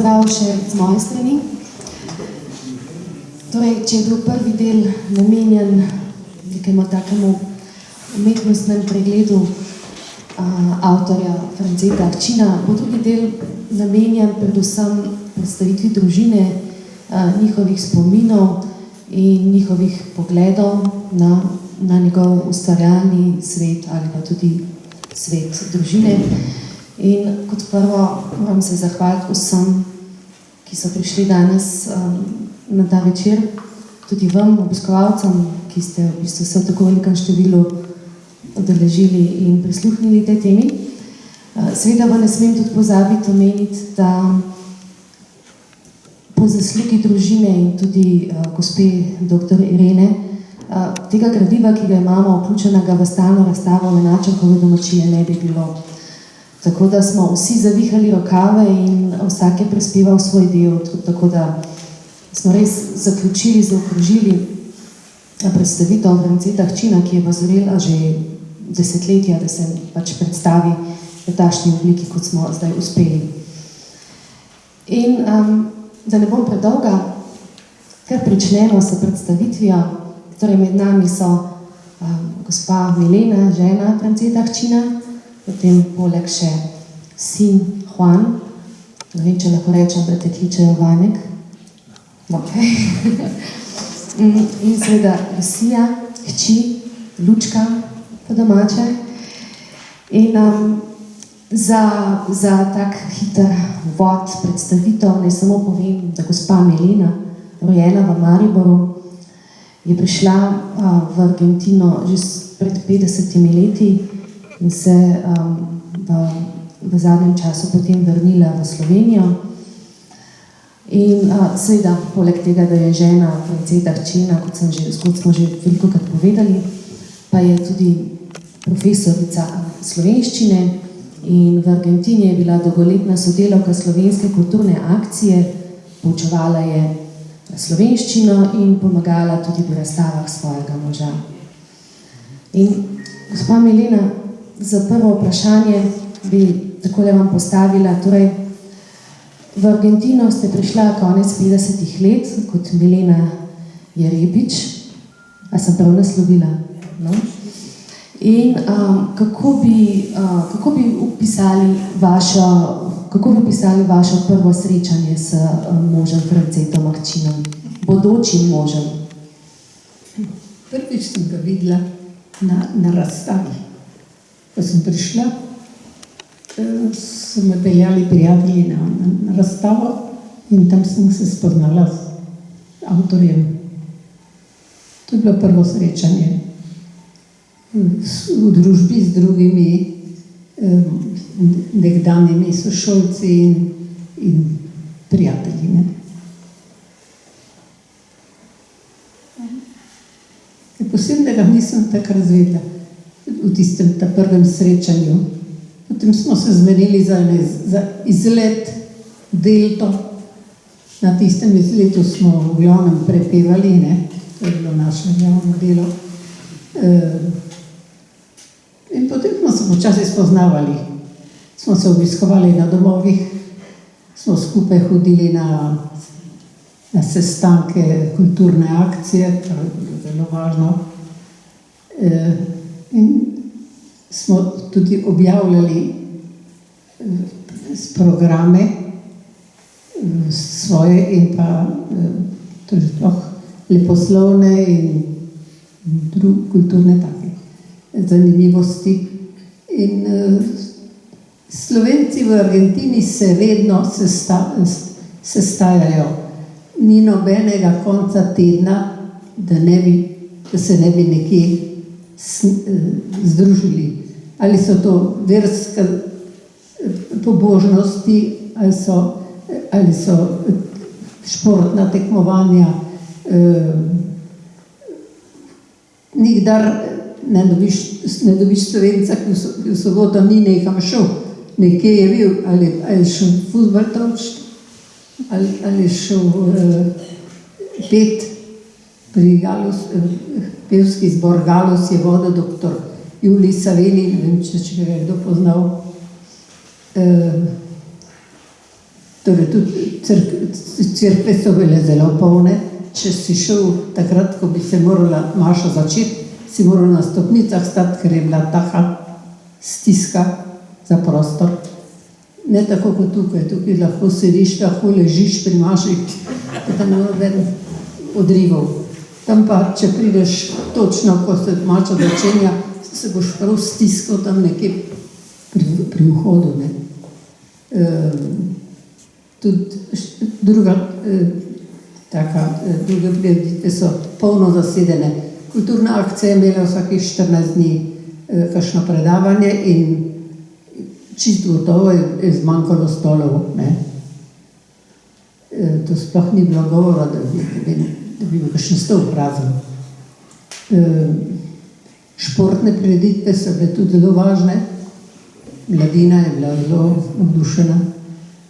pozdrav še z moje strani. Torej, če je bil prvi del namenjen nekemu takemu umetnostnem pregledu avtorja Franceta Ahčina, bo drugi del namenjen predvsem predstavitvi družine, njihovih spominov in njihovih pogledov na njegov ustvarjalni svet ali pa tudi svet družine. In kot prvo moram se zahvaliti vsem, ki so prišli danes na ta večer, tudi vam, obiskovalcem, ki ste v bistvu se v tako velikem številu udeležili in prisluhnili tej temi. Seveda pa ne smem tudi pozabiti omeniti, da po zaslugi družine in tudi gospe dr. Irene tega gradiva, ki ga imamo vključenega v stalno razstavo Menačekove domačije, ne bi bilo. Tako da smo vsi zavihali rokave in vsak je prispeval svoj del, tako da smo res zaključili, zaokrožili predstavitev Franceta Ahčina, ki je pozorela že desetletja, da se pač predstavi v takšni obliki, kot smo zdaj uspeli. In da ne bom predolga, kar pričnemo s predstavitvijo. Torej med nami so gospa Milena, žena Franceta Ahčina, potem poleg še sin Juan, ne vem, če lahko rečem, da te kličejo Vanek. Okay. In seveda Lucia, hči, Lučka po domače. In za tak hiter vod predstavitev ne samo povem, da gospa Milena, rojena v Mariboru, je prišla v Argentino že pred 50 leti in se v zadnjem času potem vrnila v Slovenijo. In seveda, poleg tega, da je žena Franceta Ahčina, kot smo že velikokrat povedali, pa je tudi profesorica slovenščine in v Argentini je bila dolgoletna sodelavka slovenske kulturne akcije, poučevala je slovenščino in pomagala tudi pri razstavah svojega moža. In gospa Milena, za prvo vprašanje bi takole vam postavila, torej v Argentino ste prišla konec 50 let kot Milena Jerebič, a sem prav naslovila? No? In kako bi opisali vašo prvo srečanje s možem Francetom Ahčinom, bodočim možem? Prvič sem ga videla na razstavi. Ko sem prišla, so me peljali prijatelji na razstavo in tam sem se spoznala z avtorjem. To je bilo prvo srečanje v družbi z drugimi nekdanjimi sošolci in prijatelji. Ne? Posebnega nisem tako razvedla v tistem prvem srečanju. Potem smo se zmenili za izlet v Delto. Na tistem izletu smo v glavnem prepevali, ne? To je bilo naše glavno delo. In potem smo se počasi spoznavali. Smo se obiskovali na domovih, smo skupaj hodili na sestanke kulturne akcije, kar je bilo zelo važno. In smo tudi objavljali programe svoje in pa leposlovne in kulturne take zanimivosti. In Slovenci v Argentini se redno sestajajo. Ni nobenega konca tedna, da se ne bi nekje združili. Ali so to verske pobožnosti, ali so športna tekmovanja. Nikdar ne dobiš Slovenca, ki v soboto ni nekam šel. Nekje je bil, ali šel fuzbal troč, ali šel pet pri pevski zbor Galus je vodil dr. Julij Saveli, ne vem, če ga je kdo poznal. Torej, tudi cerkve so bile zelo polne. Če si šel takrat, ko bi se morala maša začeti, si moral na stopnicah stati, ker je bila taka stiska za prostor. Ne tako kot tukaj lahko sediš, lahko ležiš pri maši, da tam noben odrival. Tam pa, če prideš točno, ko se mača začenja, se boš prav stiskal tam nekje pri vhodu. Tudi druge prireditve so polno zasedene. Kulturna akcija je imela vsakih 14 dni kakšno predavanje in čisto gotovo je zmanjkalo stolov. To sploh ni bilo govora, da bi bil kakšen stol prazen. Športne prireditve so bile tudi zelo važne. Mladina je bila zelo navdušena,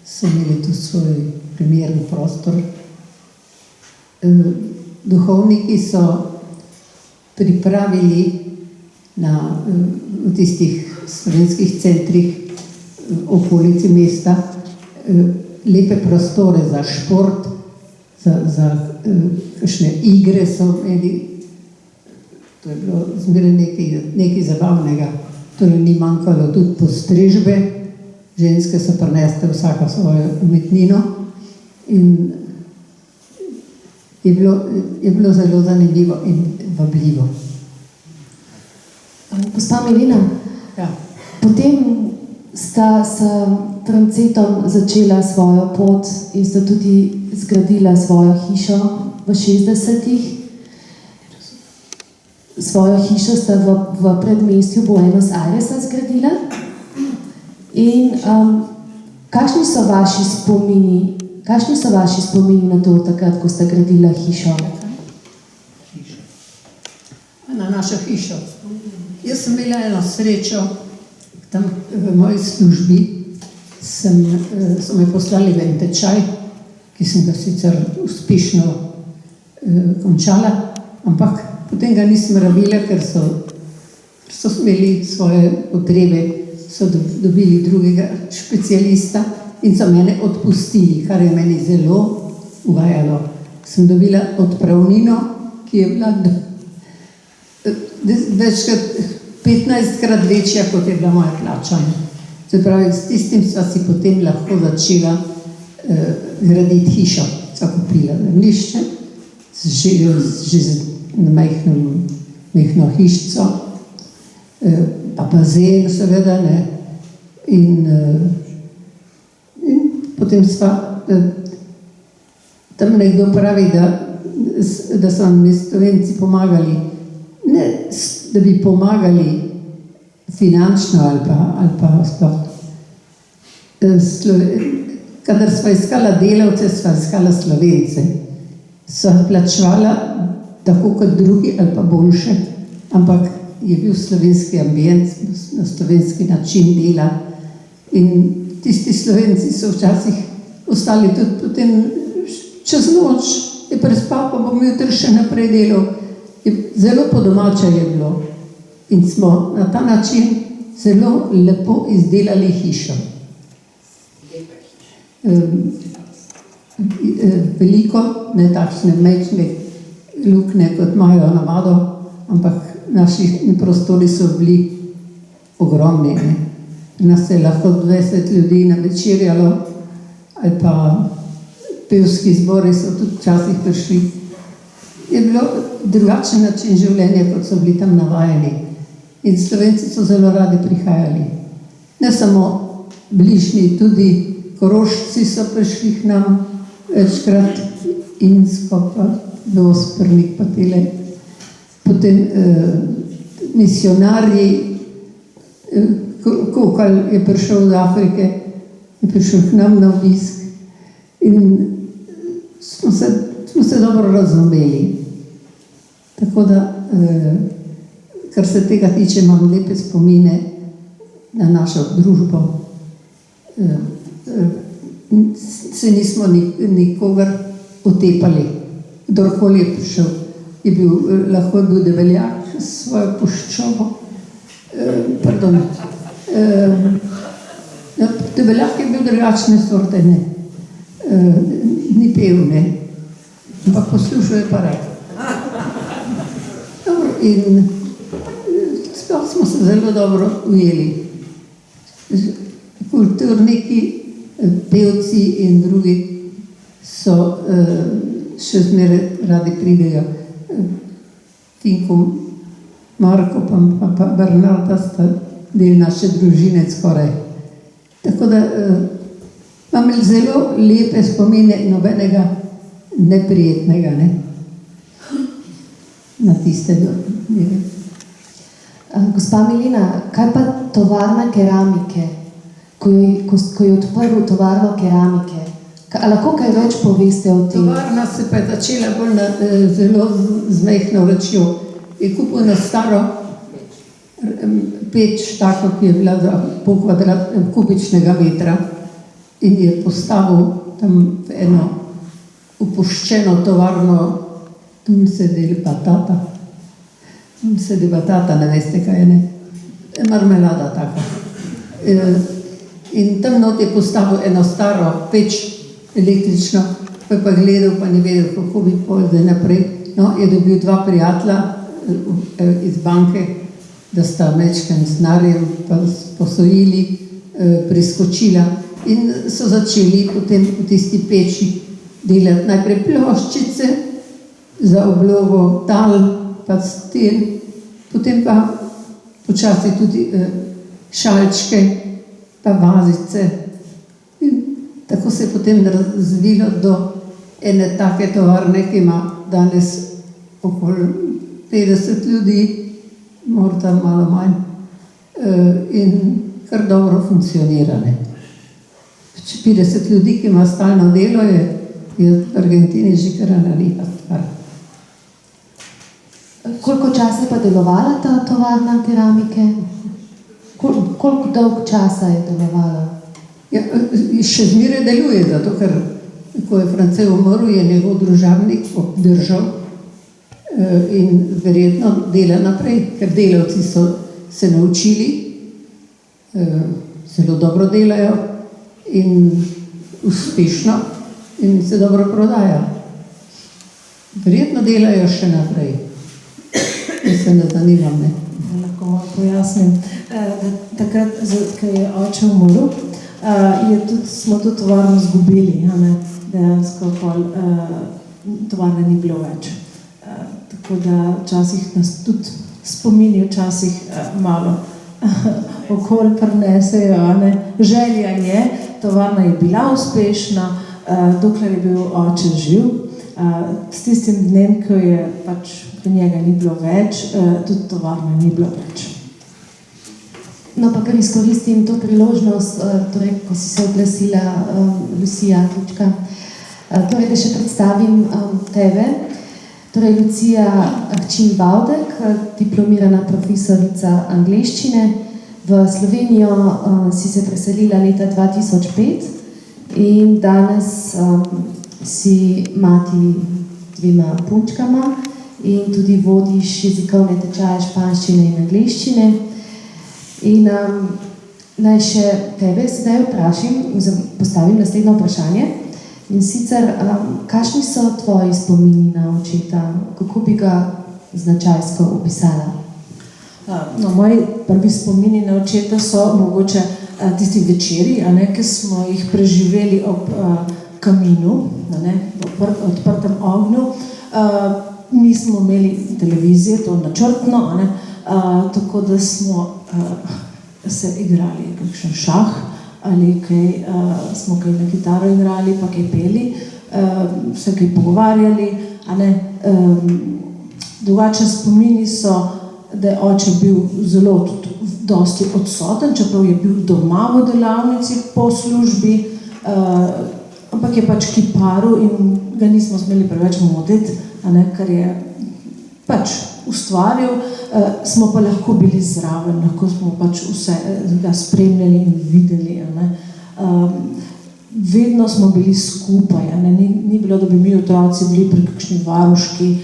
so imeli tu svoj primeren prostor. Duhovniki so pripravili v tistih slovenskih centrih okolici mesta lepe prostore za šport, za kakšne igre so imeli. To je bilo zmeraj nekaj zabavnega. Torej ni manjkalo tudi postrežbe, ženske so prinesle vsaka svojo umetnino in je bilo zelo zanimivo in vabljivo. Gospa Milena, Ja. potem sta s Francetom začela svojo pot in sta tudi zgradila svojo hišo v 60-ih. Svojo hišo sta v predmestju Buenos Airesa zgradila. In kakšni so vaši spomini na to takrat, ko sta gradila hišo? Na našo hišo. Jaz sem imela eno srečo, tam v moji službi so me poslali v en tečaj, ki sem ga sicer uspešno končala, ampak potem ga nisem rabila, ker so imeli svoje potrebe, so dobili drugega specialista in so mene odpustili, kar je meni zelo uvajalo. Sem dobila odpravnino, ki je bila večkrat 15-krat večja, kot je bila moja plača. Se pravi, s tistim sva si potem lahko začela graditi hišo. Sva kupila zemljišče, že na majhno hišco, pa bazen seveda, in potem sva, tam nekdo pravi, da so nam Slovenci pomagali, ne da bi pomagali finančno ali pa sploh. Kadar sva iskala delavce, sva iskala Slovence. Sva plačevala tako kot drugi ali pa boljše, ampak je bil slovenski ambient, na slovenski način dela in tisti Slovenci so včasih ostali tudi potem čez noč, je prespal, pa bom jutri še naprej delal. Zelo po domače je bilo in smo na ta način zelo lepo izdelali hišo. Veliko, ne takšne majhne luknje, kot imajo navado, ampak naši prostori so bili ogromni. Nas je lahko 20 ljudi navečerjalo, ali pa pevski zbori so tudi včasih prišli. Je bilo drugačen način življenja, kot so bili tam navajeni. In Slovenci so zelo radi prihajali. Ne samo bližnji, tudi Korošci so prišli k nam večkrat, Insko, pa Osprnik, pa tele. Potem misionarji, Kokal je prišel od Afrike, je prišel k nam na obisk in smo se dobro razumeli. Tako da, kar se tega tiče, imam lepe spomine na našo družbo. Se nismo nikogar otepali. Kdorkoli je prišel, lahko je bil Debeljak s svojo puščobo. Debeljak je bil drugačne sorte, ne. Ni pel, ne, ampak poslušal je pa rad. Dobro, in sploh smo se zelo dobro ujeli. Kulturniki, pevci in drugi so še zmeraj radi pridejo. Tinko, Marko pa Bernarda sta del naše družine skoraj. Tako da imam zelo lepe spomine in nobenega neprijetnega, ne? Na tiste dneve. Gospa Milena, kaj pa tovarna keramike? Ko je odprl tovarno keramike, a lahko kaj več poveste o tem? Tovarna se pa je začela bolj zelo z majhno rečjo. Je kupil na staro peč, tako, ki je bila pol kubičnega metra, in je postavil tam eno opuščeno tovarno, tam sedi batata. Sedi batata, ne veste, kaj je, ne? Marmelada taka. In tam not je postavil eno staro peč električno, pa gledal, pa ni vedel, kako bi zdaj naprej. No, je dobil dva prijatelja iz banke, da sta mečken z denarjem pa posojili, priskočila in so začeli potem v tisti peči delati najprej ploščice za oblogo tal, pa sten, potem pa počasi tudi šalčke, pa vazice. In tako se je potem razvilo do ene take tovarne, ki ima danes okoli 50 ljudi, morda malo manj, in kar dobro funkcionira. 50 ljudi, ki ima stalno delo, je v Argentini že kar ena lepa stvar. Koliko časa je pa delovala ta tovarna keramike? Koliko dolg časa je delovala? Ja, še zmeraj deluje, zato ker ko je France umrl, je njegov družabnik obdržal in verjetno dela naprej, ker delavci so se naučili, zelo dobro delajo in uspešno in se dobro prodajo. Verjetno delajo še naprej. Jaz se ne zanimam, ne. Lahko malo pojasnim. Takrat, ko je oče umrl, smo tudi tovarno izgubili, dejansko tovarne ni bilo več. Tako da včasih nas tudi spomini malo okolj prinesejo. Želja je, tovarna je bila uspešna, dokler je bil oče živ. S tistim dnem, ko je pač do njega ni bilo več, tudi tovarna ni bilo več. No, pa kar izkoristim to priložnost, torej, ko si se oglasila, Lucija Lučka, torej, da še predstavim tebe. Torej, Lucija Ahčin-Bavdek, diplomirana profesorica angleščine. V Slovenijo si se preselila leta 2005 in danes si mati dvema punčkama in tudi vodiš jezikovne tečaje španščine in angleščine. In naj še tebe sedaj vprašam, postavim naslednjo vprašanje. In sicer, kakšni so tvoji spomini na očeta? Kako bi ga značajsko opisala? No, moji prvi spomini na očeta so mogoče tisti večeri, ki smo jih preživeli ob kaminu, odprtem ognju. Nismo imeli televizije, to načrtno, tako da smo se igrali kakšen šah ali smo kaj na kitaro igrali, pa kaj peli, se kaj pogovarjali. Drugače spomini so, da je oče bil zelo dosti odsoten, čeprav je bil doma v delavnici po službi, ampak je pač kiparil in ga nismo smeli preveč motiti, kar je pač ustvaril, smo pa lahko bili zraven, lahko smo pač vse ga spremljali in videli. Vedno smo bili skupaj, ni bilo, da bi mi otroci bili pri kakšni varuški,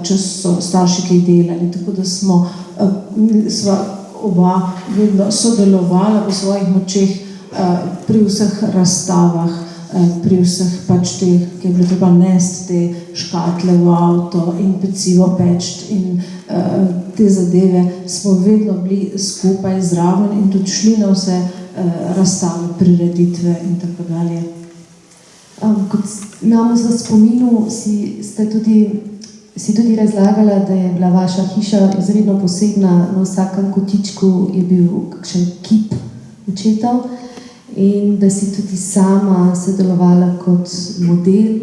če so starši kaj delali, tako da sva oba vedno sodelovala v svojih močeh pri vseh razstavah, pri vseh pač teh, ki je bilo treba nesti te škatle v avto in pecivo peči in te zadeve, smo vedno bili skupaj zraven in tudi šli na vse razstave, prireditve in tako dalje. Kot imamo v spominu, si tudi razlagala, da je bila vaša hiša izredno posebna, na vsakem kotičku je bil kakšen kip očetov in da si tudi sama sodelovala kot model,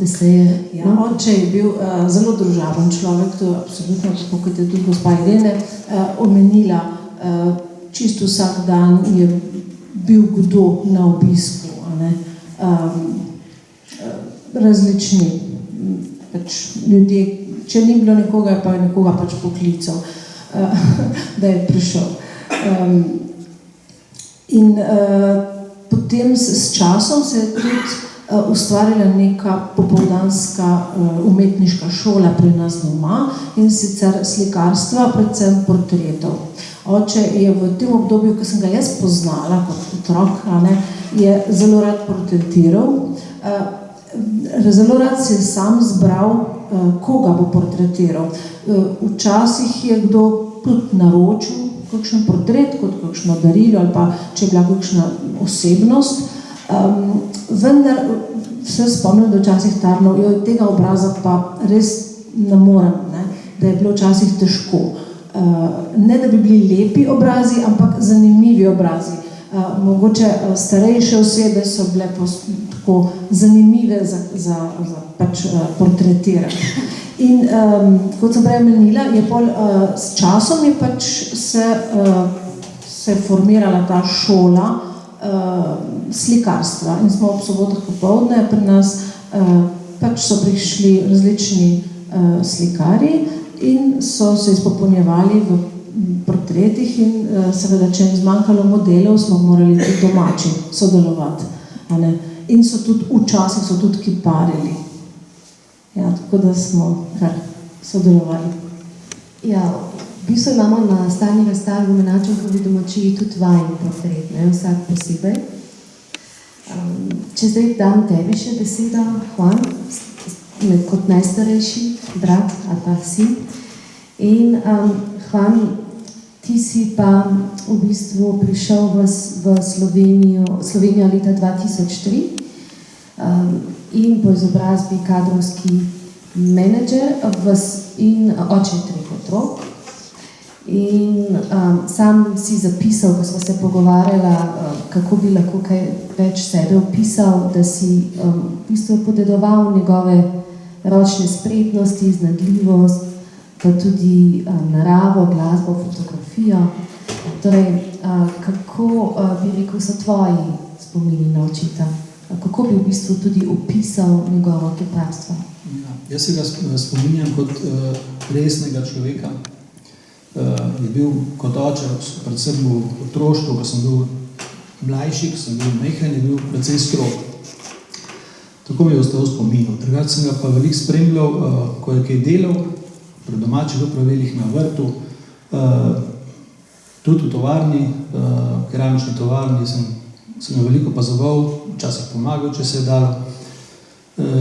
da se je... Ja, oče je bil zelo družaben človek, to je absolutno, kot je tudi gospa Irene omenila, čisto vsak dan je bil kdo na obisku, ne? Različni pač ljudje, če ni bilo nekoga, pa je nekoga pač poklical, da je prišel. In potem s časom se je tudi ustvarila neka popoldanska umetniška šola pri nas doma in sicer slikarstva, predvsem portretov. Oče je v tem obdobju, ko sem ga jaz poznala kot otrok, je zelo rad portretiral. Zelo rad si je sam zbral, koga bo portretiral. Včasih je kdo tudi naročil kakšen portret, kot kakšno darilo ali pa če je bila kakšna osebnost. Vendar se spomnim, da včasih tarnal, tega obraza pa res ne morem, ne? Da je bilo včasih težko. Ne da bi bili lepi obrazi, ampak zanimivi obrazi. Mogoče starejše osebe so bile tako zanimive za pač portretirati. In kot sem prej omenila, je s časom je pač se formirala ta šola slikarstva in smo ob sobotah popoldne pri nas pač so prišli različni slikarji in so se izpopolnjevali v portretih in seveda, če je zmanjkalo modelov, smo morali tudi domači sodelovati. In so tudi včasih so tudi kiparili. Ja, tako da smo kar sodelovali. Ja, v bistvu imamo na stalni razstavi v Menačankovi domačiji tudi vajin portret, ne, vsak posebej. Če zdaj dam tebi še besedo, Juan, kot najstarejši brat ali pa sin. In Juan, ti si pa v bistvu prišel v Slovenijo leta 2003 in po izobrazbi kadrovski menedžer in oče 3 otrok. In sam si zapisal, ko smo se pogovarjala, kako bi lahko kaj več sebe opisal, da si v bistvu podedoval njegove ročne spretnosti, iznajdljivost, pa tudi naravo, glasbo, fotografijo. Torej, kako bi rekel, so tvoji spomini na očeta? Kako bi v bistvu tudi opisal njegovo kiparstvo? Ja, jaz se ga spominjam kot resnega človeka. Je bil kot oče, predvsem v otroštvu, ko sem bil mlajši, ko sem bil majhen, je bil precej strog. Tako mi je ostal v spominu. Drugače sem ga pa veliko spremljal, ko je kaj delal, pri domačih opravilih na vrtu, tudi v tovarni, keramični tovarni sem ga veliko opazoval, včasih pomagal, če se je dalo.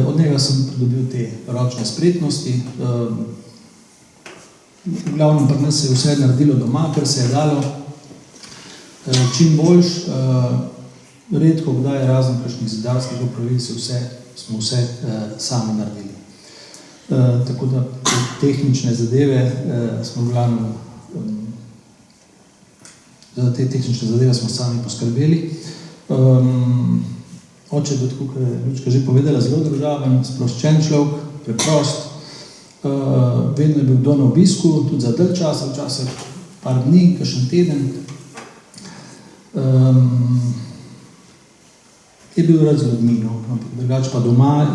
Od njega sem pridobil te ročne spretnosti. V glavnem pri nas se je vse naredilo doma, ker se je dalo čim boljš, redko kdaj razen kakšnih zidarskih opravil smo vse sami naredili. Tako da tehnične zadeve smo v glavnem, za te tehnične zadeve smo sami poskrbeli. Oče je bil, tako kot je Lučka že povedala, zelo družaben, sproščen človek, preprost. Vedno je bil kdo na obisku, tudi za dalj časa, včasih par dni, kakšen teden. Je bil rad z ljudmi, ampak drugače pa doma je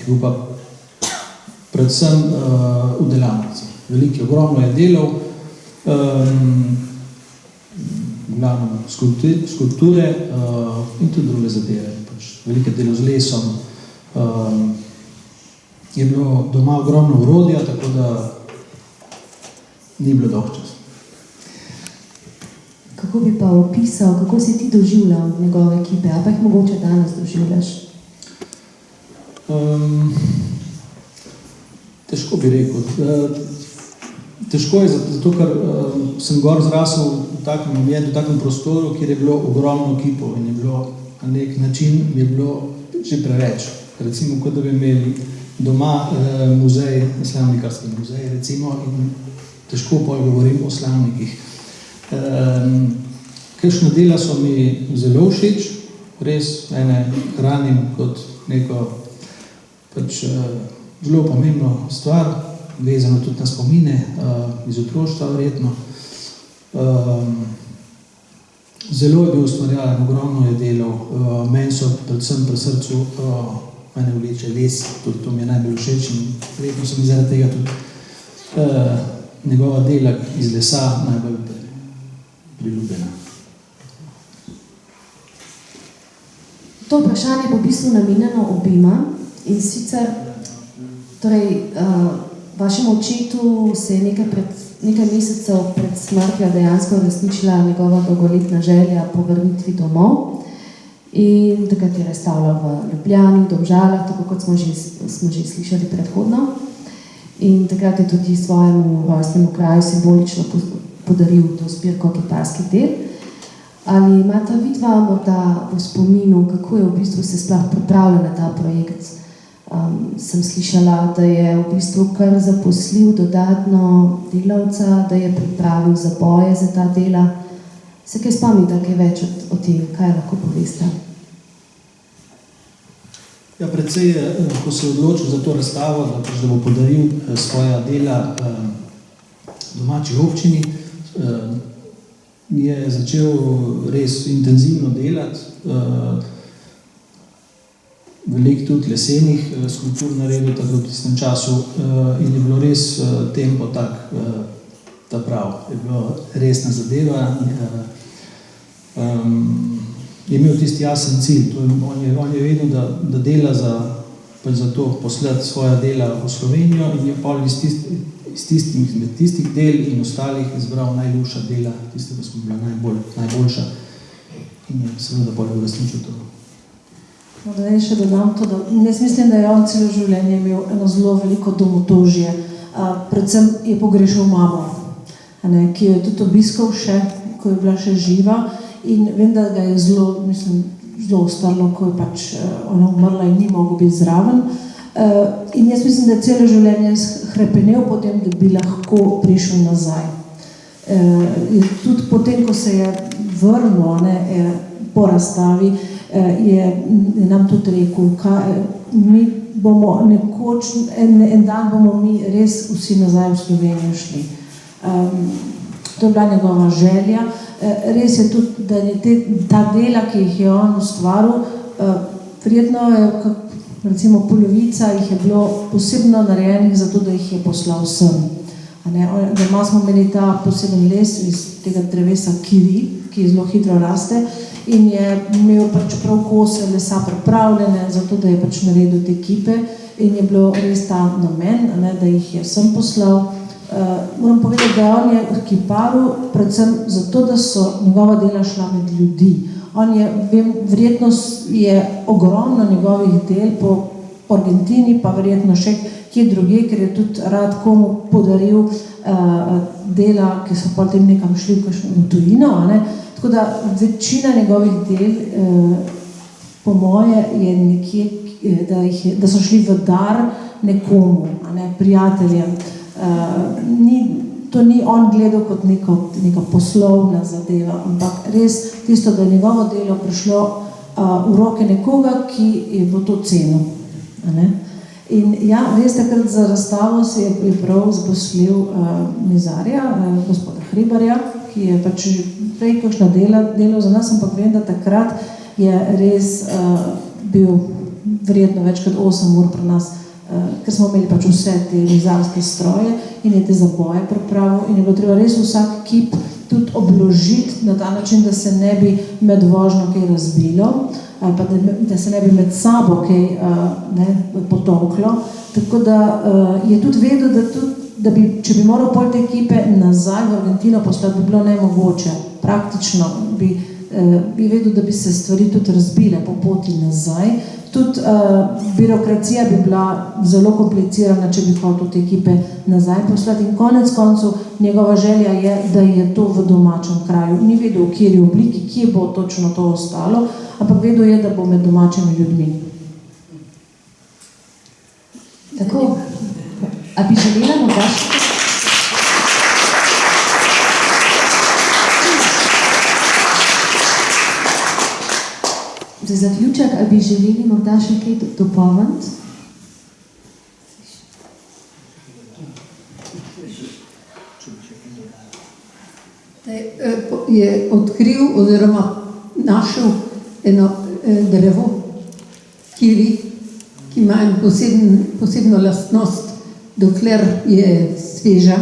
bil pa predvsem v delavnici. Veliko, ogromno je delal, v glavnem skulpture in tudi druge zadeve. Veliko je delal z lesom. Je bilo doma ogromno orodja, tako da ni bilo dolgčas. kako bi pa opisal, kako si ti doživljal njegove ekipe, a pa jih mogoče danes doživljaš? Težko bi rekel. Težko je zato, ker sem gor zrasel v takem prostoru, kjer je bilo ogromno ekipov in je bilo na nek način je bilo že preveč. Recimo, kot da bi imeli doma muzej, slavnikarski muzej, recimo, in težko pol govorim o slavnikih. Kakšna dela so mi zelo všeč, res ene hranim kot neko pač zelo pomembno stvar, vezano tudi na spomine iz otroštva verjetno. Zelo je bil ustvarjalen, ogromno je delal, meni so predvsem pri srcu mene vleče les, tudi to mi je najbolj všeč in verjetno so mi zaradi tega tudi njegova dela iz lesa najbolj priljubljena. To vprašanje bo v bistvu namenjeno obima in sicer torej, vašemu očetu se je nekaj mesecev pred smrtjo dejansko uresničila njegova dolgoletna želja po vrnitvi domov in takrat je razstavljal v Ljubljani, v Domžalah, tako kot smo že slišali predhodno. In takrat je tudi svojemu rojstnemu kraju simbolično podaril to zbirko kiparskih del. Ali imata vidva morda v spominu, kako je v bistvu se sploh pripravljal na ta projekt? Sem slišala, da je v bistvu kar zaposlil dodatno delavca, da je pripravil zaboje za ta dela. Se kaj spomnite kaj več o tem, kaj lahko poveste? Ja, predvsej, ko se je odločil za to razstavo, da bo podaril svoja dela domači občini, je začel res intenzivno delati, veliko tudi lesenih skulptur naredil tako v tistem času in je bilo res tempo tak, ta prav, je bilo resna zadeva. Je imel tisti jasen cilj, on je vedel, da dela za to poslati svoja dela v Slovenijo in je pol iz tistih del in ostalih izbral najljubša dela, tiste, ki smo bila najboljša in je seveda pol uresničil to. No, da ne še dodam to, da jaz mislim, da je on celo življenje imel eno zelo veliko domotožje. Predvsem je pogrešal mamo, ki jo je tudi obiskal še, ko je bila še živa in vem, da ga je zelo ostalo, ko je pač ona umrla in ni mogel biti zraven. In jaz mislim, da je celo življenje hrepenel potem, da bi lahko prišel nazaj. Tudi potem, ko se je vrnil po razstavi, je nam tudi rekel, mi bomo nekoč, en dan bomo mi res vsi nazaj v Slovenijo šli. To je bila njegova želja. Res je tudi, da je ta dela, ki jih je on ustvaril, verjetno je, recimo polovica jih je bilo posebno narejenih zato, da jih je poslal sem. Doma smo imeli ta poseben les iz tega drevesa kiri, ki zelo hitro raste in je imel pač prav kose lesa pripravljene, zato da je pač naredil te kipe in je bilo res ta namen, da jih je sem poslal. Moram povedati, da on je kiparil predvsem zato, da so njegova dela šla med ljudi. On je, verjetno je ogromno njegovih del po Argentini, pa verjetno še kje druge, ker je tudi rad komu podaril dela, ki so potem nekam šli v tujino. Tako da večina njegovih del, po moje, je nekje, da so šli v dar nekomu, prijateljem. To ni on gledal kot neka poslovna zadeva, ampak res tisto, da je njegovo delo prišlo v roke nekoga, ki je bilo to cenil. In ja, res takrat za razstavo se je prav zaposlil mizarja, gospoda Hribarja, ki je pač prej kakšna delal za nas, ampak vem, da takrat je res bil verjetno več kot 8 ur pri nas, ker smo imeli pač vse te mizarske stroje in je te zaboje pripravil in je bilo treba res vsak kip tudi obložiti na ta način, da se ne bi med vožnjo kaj razbilo, ali pa da se ne bi med sabo kaj potolklo. Tako da je tudi vedel, da tudi če bi moral pol te ekipe nazaj v Argentino poslati, bi bilo nemogoče. Praktično bi vedel, da bi se stvari tudi razbile po poti nazaj. Tudi birokracija bi bila zelo komplicirana, če bi hotel te ekipe nazaj poslati. In konec koncev njegova želja je, da je to v domačem kraju. Ni vedel, v kateri obliki, kje bo točno to ostalo, ampak vedel je, da bo med domačimi ljudmi. Tako, a bi želela morda še? Za zaključek, ali bi želeli morda še kaj dopolniti? Je odkril oziroma našel eno drevo, kiri, ki ima posebno lastnost, dokler je sveža,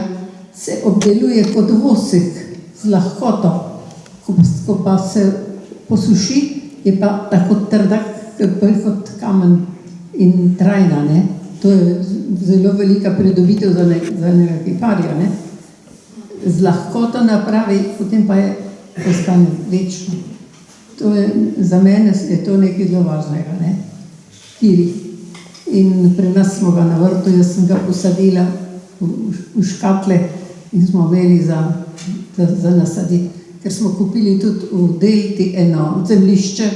se obdeluje kot vosek z lahkoto, ko pa se posuši, je pa tako trdak kot kamen in trajna. Ne? To je zelo velika pridobitev za enega kiparja. Ne? Z lahkoto napravi, potem pa ostane večno. To je, za mene je to nekaj zelo važnega. Ne? Kiri. In pri nas smo ga na vrtu, jaz sem ga posadila v škatle in smo imeli za nasaditi. Ker smo kupili tudi v Delti eno zemljišče,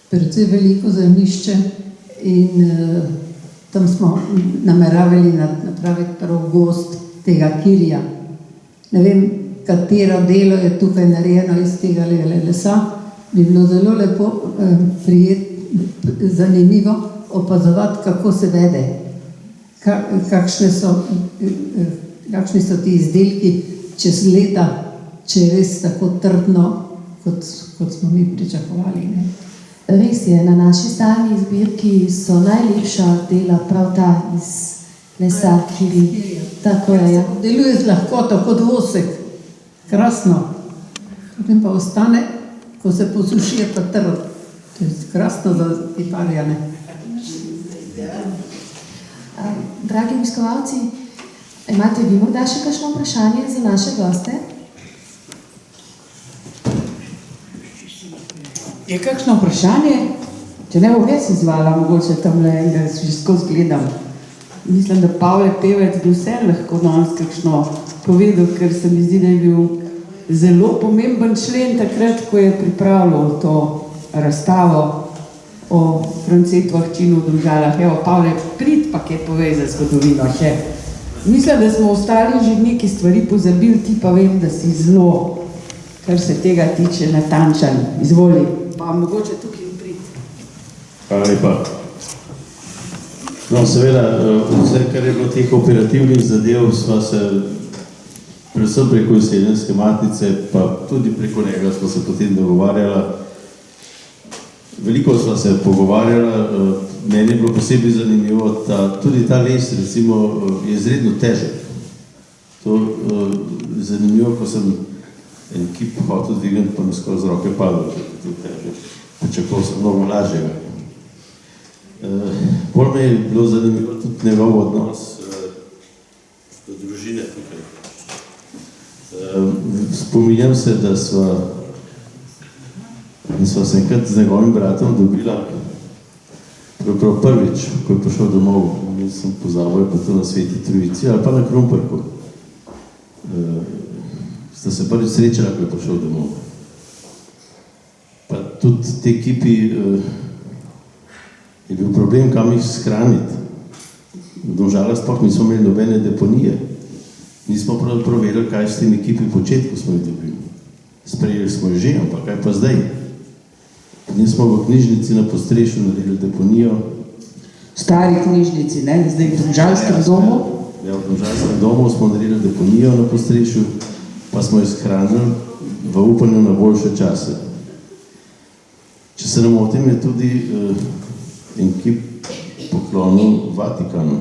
precej veliko zemljišče in tam smo nameravali napraviti prav gozd tega kirija. Ne vem, katero delo je tukaj narejeno iz tega lesa, bi bilo zelo lepo zanimivo opazovati, kako se vede, kakšni so ti izdelki čez leta, če je res tako trdno, kot smo mi pričakovali. Ne? Res je, na naši stalni zbirki so najlepša dela prav ta iz lesa, kiri. Tako je. Deluje z lahkoto kot vosek. Krasno. Potem pa ostane, ko se posuši, je pa trd. To je krasno za kiparja. Dragi obiskovalci, imate vi morda še kakšno vprašanje za naše goste? Je kakšno vprašanje? Če ne bom jaz izvala, mogoče tamle, da že skozi gledam. Mislim, da Pavle Pevec bi vse lahko danes kakšno povedal, ker se mi zdi, da je bil zelo pomemben člen takrat, ko je pripravljal to razstavo o Francetu Ahčinu v Domžalah. Evo, Pavle, prid pa kaj povej za zgodovino še. Mislim, da smo ostali že nekaj stvari pozabili, ti pa vem, da si zelo, kar se tega tiče, natančen. Izvoli. Pa mogoče tukaj prid. Hvala lepa. No, seveda, vse, kar je bilo teh operativnih zadev, sva se predvsem preko izseljenske matice, pa tudi preko njega sva se potem dogovarjala. Veliko sva se pogovarjala, meni je bilo posebej zanimivo, tudi ta les, recimo, je izredno težek. To je zanimivo, ko sem en kip hotel dvigati, pa mi skoraj z roke padel, to težek. Pričakoval sem mnogo lažjega. Bolj me je bilo zanimivo tudi njegov odnos do družine tukaj. Spominjam se, da sva se enkrat z njegovim bratom dobila prav prvič, ko je prišel domov. Sem pozabil, pa to na Sveti Trojici ali pa na Krumperku. Sta se prvič srečala, ko je prišel domov. Pa tudi te ekipi je bil problem, kam jih shraniti. V Domžalah sploh nismo imeli nobene deponije. Nismo pravzaprav vedeli, kaj s tem ekipi početi, ko smo jih dobili. Sprejeli smo jih že, ampak kaj pa zdaj? Potem smo v knjižnici na Postrešju naredili deponijo. Stari knjižnici, ne? Zdaj v Domžalskem domu? Ja, v Domžalskem domu smo naredili deponijo na Postrešju, pa smo jih shranili v upanju na boljše čase. Če se ne motim, je tudi en kip poklonil Vatikanu.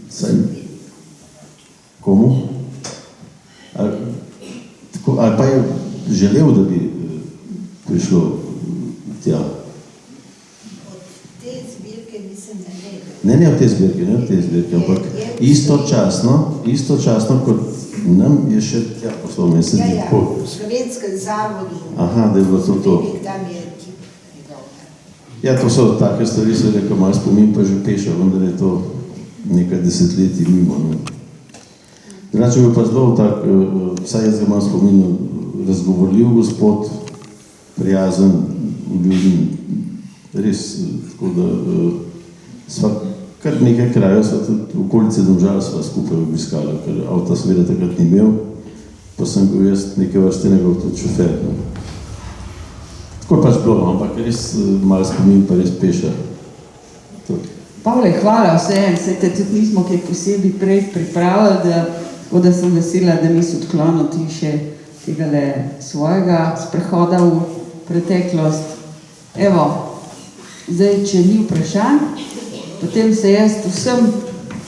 Saj, komu? Ali pa je želel, da bi prišlo tja? Od te zbirke nisem naredil. Ne v te zbirke, ampak istočasno kot nam je še tja poslal mesec. V Slovenskem zavodu. Aha, da je bilo to. Tam je kip njegov. Ja, to so take stvari, seveda, ko malo spomin pa že peša, vendar je to nekaj desetletij mimo. Drugače bil pa zelo tak, vsaj jaz ga imam spominu, razgovorljiv gospod, prijazen, vljuden, res, tako da sva kar nekaj krajev, sva tudi v okolice Domžal sva skupaj obiskala, ker avta seveda takrat ni imel, pa sem bil jaz neke vrste njegov tudi šofer. Tako je pač bilo, ampak res malo spomin pa res peša. Pavle, hvala vsem, se te tudi nismo kaj posebej prej pripravili, tako da sem vesela, da nisi odklonil ti še tegale svojega sprehoda v preteklost. Evo, zdaj, če ni vprašanj, potem se jaz vsem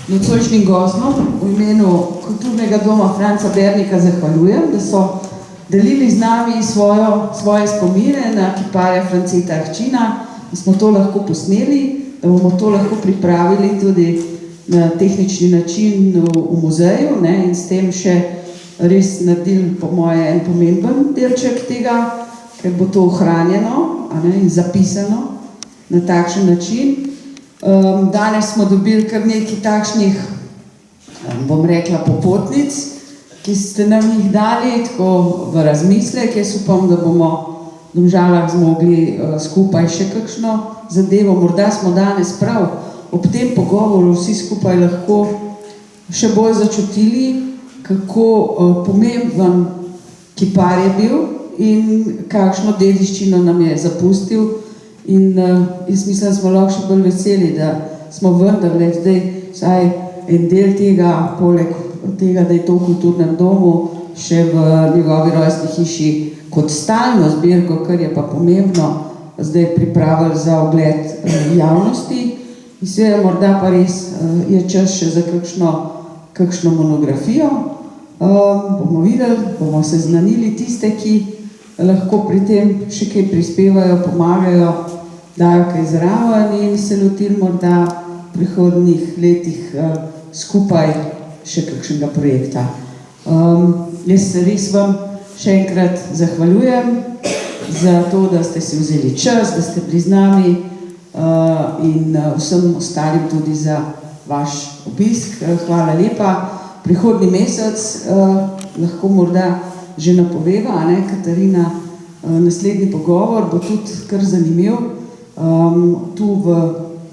nocojšnjim gostom v imenu Kulturnega doma Franca Bernika zahvaljujem, da so delili z nami svoje spomine na kiparja Franceta Ahčina, da smo to lahko posneli, da bomo to lahko pripravili tudi na tehnični način v muzeju, in s tem še res naredili po moje en pomemben delček tega, ker bo to ohranjeno in zapisano na takšen način. Danes smo dobili kar nekaj takšnih, bom rekla, popotnic, ki ste nam jih dali tako v razmislek. Jaz upam, da bomo v Domžalah zmogli skupaj še kakšno zadevo. Morda smo danes prav ob tem pogovoru vsi skupaj lahko še bolj začutili, kako pomemben kipar je bil in kakšno dediščino nam je zapustil. In jaz mislim, da smo lahko še bolj veseli, da smo vendarle zdaj vsaj en del tega, poleg tega, da je to v Kulturnem domu, še v njegovi rojstni hiši kot stalno zbirko, kar je pa pomembno, zdaj pripravili za ogled javnosti. In seveda morda pa res je čas še za kakšno monografijo. Bomo videli, bomo seznanili tiste, ki lahko pri tem še kaj prispevajo, pomagajo, dajo kaj zraven in se lotili morda v prihodnjih letih skupaj še kakšnega projekta. Jaz se res vam še enkrat zahvaljujem za to, da ste si vzeli čas, da ste bili z nami in vsem ostalim tudi za vaš obisk. Hvala lepa. Prihodnji mesec lahko morda že napoveva, Katarina, naslednji pogovor bo tudi kar zanimiv. Tu v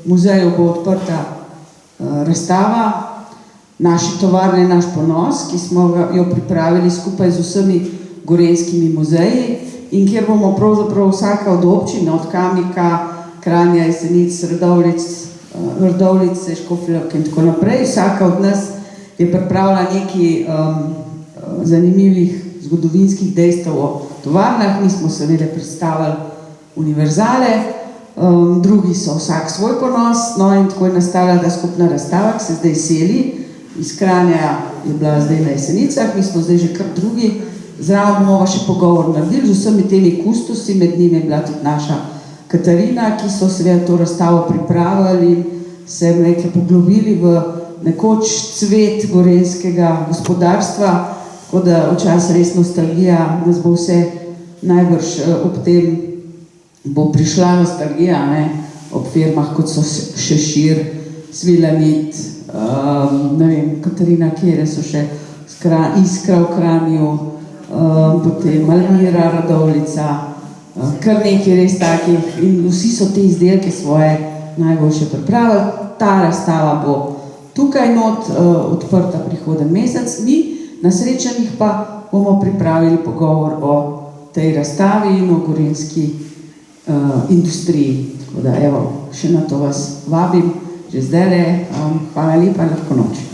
muzeju bo odprta razstava Naše tovarne, naš ponos, ki smo jo pripravili skupaj z vsemi gorenjskimi muzeji in kjer bomo pravzaprav vsaka od občin, od Kamnika, Kranja, Jesenic, Radovljice, Škofja Loka in tako naprej. Vsaka od nas je pripravila nekaj zanimivih zgodovinskih dejstev o tovarnah. Mi smo seveda predstavili univerzale, drugi so vsak svoj ponos, in tako je nastala ta skupna razstava, ki se zdaj seli. Iz Kranja je bila zdaj na Jesenicah, mi smo zdaj že kar drugi. Zraven bomo še pogovor naredili z vsemi temi kustosi, med njimi je bila tudi naša Katarina, ki so seveda to razstavo pripravili in se poglobili v nekoč cvet gorenjskega gospodarstva, tako da včasih res nostalgija nas bo vse najbrž ob tem bo prišla nostalgija, ob firmah, kot so Šešir, Svilanit, Katarina, kjere so še Iskra v Kranju, potem Malmira, Radovljica, kar nekaj res takih in vsi so te izdelke svoje najboljše pripravili. Ta razstava bo tukaj not odprta prihoden mesec. Mi na srečanjih pa bomo pripravili pogovor o tej razstavi in o gorenjski industriji. Tako da, še na to vas vabim že zdajle. Hvala lepa, lahko noč.